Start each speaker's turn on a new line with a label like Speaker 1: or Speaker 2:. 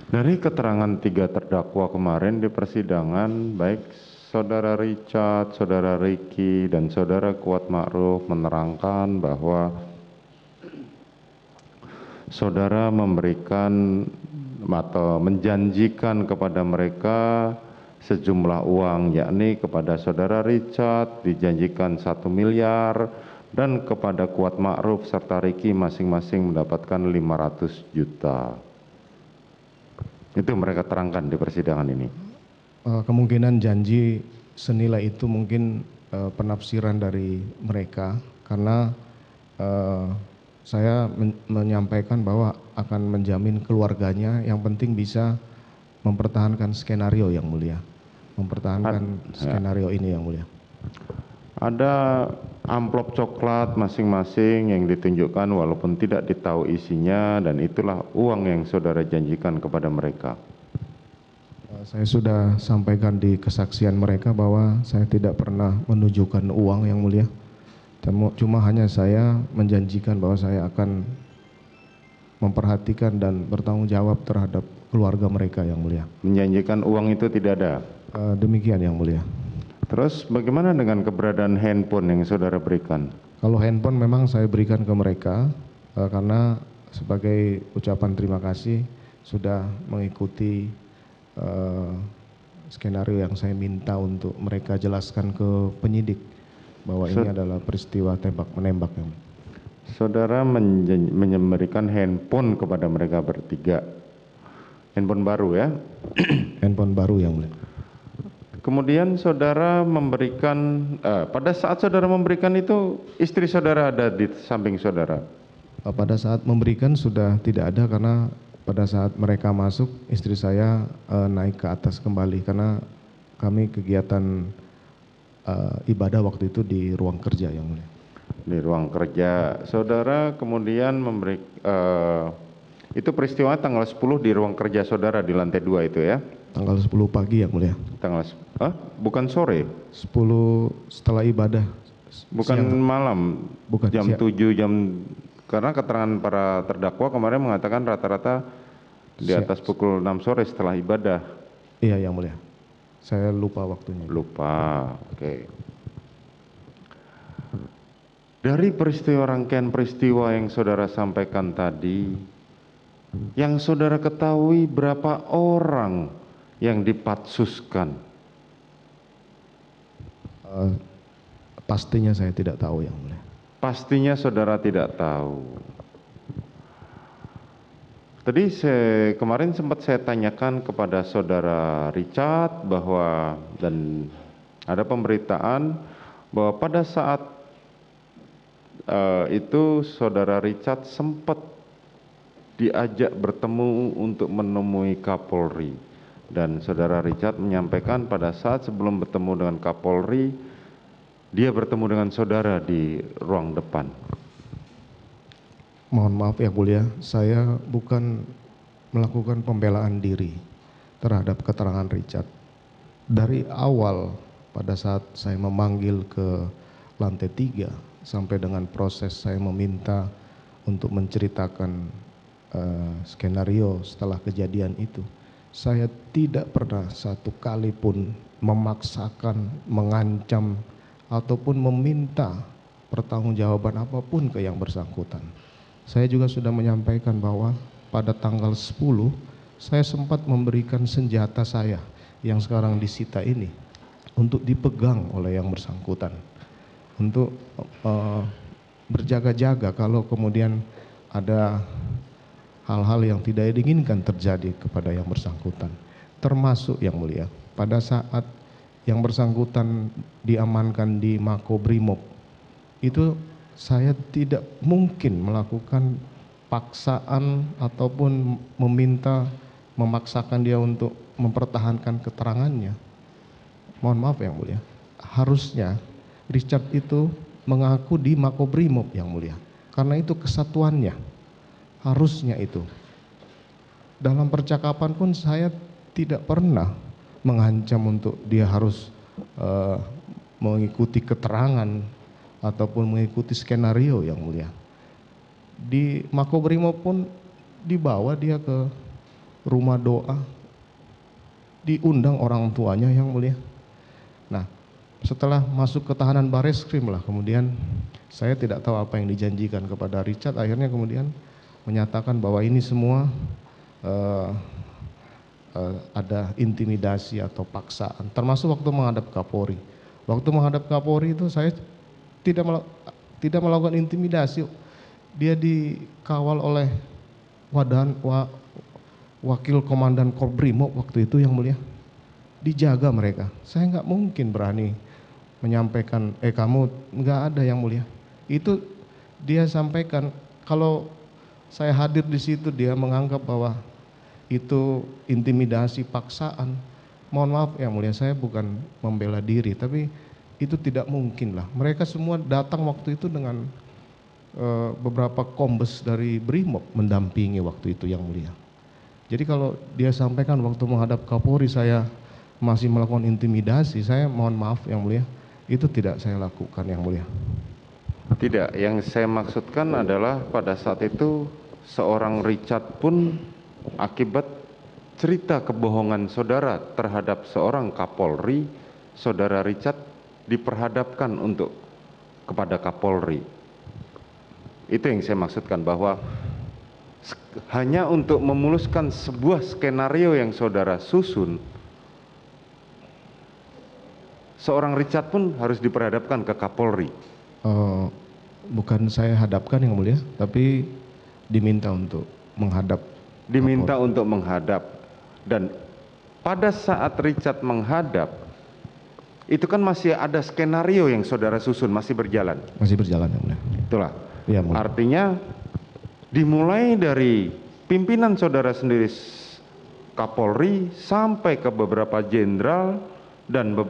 Speaker 1: Dari keterangan tiga terdakwa kemarin di persidangan, baik Saudara Richard, Saudara Ricky, dan Saudara Kuat Ma'ruf menerangkan bahwa Saudara memberikan atau menjanjikan kepada mereka sejumlah uang, yakni kepada Saudara Richard dijanjikan 1 miliar dan kepada Kuat Ma'ruf serta Ricky masing-masing mendapatkan 500 juta. Itu mereka terangkan di persidangan ini.
Speaker 2: Kemungkinan janji senilai itu mungkin penafsiran dari mereka, karena saya menyampaikan bahwa akan menjamin keluarganya, yang penting bisa mempertahankan skenario yang mulia, mempertahankan skenario ini yang mulia.
Speaker 1: Ada amplop coklat masing-masing yang ditunjukkan walaupun tidak ditahu isinya, dan itulah uang yang saudara janjikan kepada mereka.
Speaker 2: Saya sudah sampaikan di kesaksian mereka bahwa saya tidak pernah menunjukkan uang yang mulia. Cuma hanya saya menjanjikan bahwa saya akan memperhatikan dan bertanggung jawab terhadap keluarga mereka yang mulia.
Speaker 1: Menjanjikan uang itu tidak ada?
Speaker 2: Demikian yang mulia.
Speaker 1: Terus bagaimana dengan keberadaan handphone yang saudara berikan?
Speaker 2: Kalau handphone memang saya berikan ke mereka karena sebagai ucapan terima kasih sudah mengikuti skenario yang saya minta untuk mereka jelaskan ke penyidik bahwa ini adalah peristiwa tembak menembak.
Speaker 1: Saudara memberikan handphone kepada mereka bertiga, handphone baru ya?
Speaker 2: Handphone baru yang mulia.
Speaker 1: Kemudian saudara memberikan, pada saat saudara memberikan itu istri saudara ada di samping saudara?
Speaker 2: Pada saat memberikan sudah tidak ada, karena pada saat mereka masuk istri saya naik ke atas kembali karena kami kegiatan ibadah waktu itu di ruang kerja yang mulia.
Speaker 1: Di ruang kerja. Saudara kemudian itu peristiwa tanggal 10 di ruang kerja saudara di lantai 2 itu ya?
Speaker 2: Tanggal 10 pagi yang mulia.
Speaker 1: Bukan sore?
Speaker 2: 10 setelah ibadah.
Speaker 1: Bukan siang. Malam?
Speaker 2: Bukan
Speaker 1: jam siang. 7 jam, karena keterangan para terdakwa kemarin mengatakan rata-rata di atas pukul 6 sore setelah ibadah.
Speaker 2: Iya yang mulia. Saya lupa waktunya.
Speaker 1: Lupa, oke. Dari peristiwa, rangkaian peristiwa yang saudara sampaikan tadi, yang saudara ketahui berapa orang yang dipatsuskan?
Speaker 2: Pastinya saya tidak tahu yang mulia.
Speaker 1: Pastinya saudara tidak tahu. Tadi kemarin sempat saya tanyakan kepada saudara Richard bahwa, dan ada pemberitaan bahwa pada saat itu saudara Richard sempat diajak bertemu untuk menemui Kapolri, dan saudara Richard menyampaikan pada saat sebelum bertemu dengan Kapolri dia bertemu dengan saudara di ruang depan.
Speaker 2: Mohon maaf yang mulia, saya bukan melakukan pembelaan diri terhadap keterangan Richard. Dari awal pada saat saya memanggil ke lantai 3 sampai dengan proses saya meminta untuk menceritakan skenario setelah kejadian itu, saya tidak pernah satu kali pun memaksakan, mengancam ataupun meminta pertanggungjawaban apapun ke yang bersangkutan. Saya juga sudah menyampaikan bahwa pada tanggal 10 saya sempat memberikan senjata saya yang sekarang disita ini untuk dipegang oleh yang bersangkutan, untuk berjaga-jaga kalau kemudian ada hal-hal yang tidak diinginkan terjadi kepada yang bersangkutan. Termasuk yang mulia, pada saat yang bersangkutan diamankan di Makobrimob, itu saya tidak mungkin melakukan paksaan ataupun memaksakan dia untuk mempertahankan keterangannya. Mohon maaf yang mulia, harusnya Richard itu mengaku di Makobrimob yang mulia, karena itu kesatuannya, harusnya itu. Dalam percakapan pun saya tidak pernah mengancam untuk dia harus mengikuti keterangan ataupun mengikuti skenario yang mulia. Di Makobrimob pun dibawa dia ke rumah doa, diundang orang tuanya yang mulia. Nah, setelah masuk ke tahanan Bareskrim lah, kemudian saya tidak tahu apa yang dijanjikan kepada Richard, akhirnya kemudian menyatakan bahwa ini semua ada intimidasi atau paksaan, termasuk waktu menghadap Kapolri. Waktu menghadap Kapolri itu saya tidak melakukan intimidasi, dia dikawal oleh wakil komandan Korbrimob waktu itu yang mulia, dijaga mereka. Saya nggak mungkin berani menyampaikan, kamu nggak ada yang mulia. Itu dia sampaikan, kalau saya hadir di situ dia menganggap bahwa itu intimidasi, paksaan. Mohon maaf yang mulia, saya bukan membela diri, tapi itu tidak mungkin lah. Mereka semua datang waktu itu dengan beberapa kombes dari Brimob mendampingi waktu itu yang mulia. Jadi kalau dia sampaikan waktu menghadap Kapolri saya masih melakukan intimidasi, saya mohon maaf yang mulia, itu tidak saya lakukan yang mulia.
Speaker 1: Tidak, yang saya maksudkan adalah pada saat itu seorang Richard pun akibat cerita kebohongan saudara terhadap seorang Kapolri, saudara Richard diperhadapkan kepada Kapolri. Itu yang saya maksudkan, bahwa hanya untuk memuluskan sebuah skenario yang saudara susun, seorang Richard pun harus diperhadapkan ke Kapolri.
Speaker 2: Bukan saya hadapkan yang mulia, tapi diminta untuk menghadap.
Speaker 1: Diminta untuk menghadap. Dan pada saat Richard menghadap, itu kan masih ada skenario yang saudara susun, masih berjalan.
Speaker 2: Masih berjalan yang mulia.
Speaker 1: Itulah.
Speaker 2: Ya, mulia.
Speaker 1: Artinya dimulai dari pimpinan saudara sendiri Kapolri sampai ke beberapa jenderal dan beberapa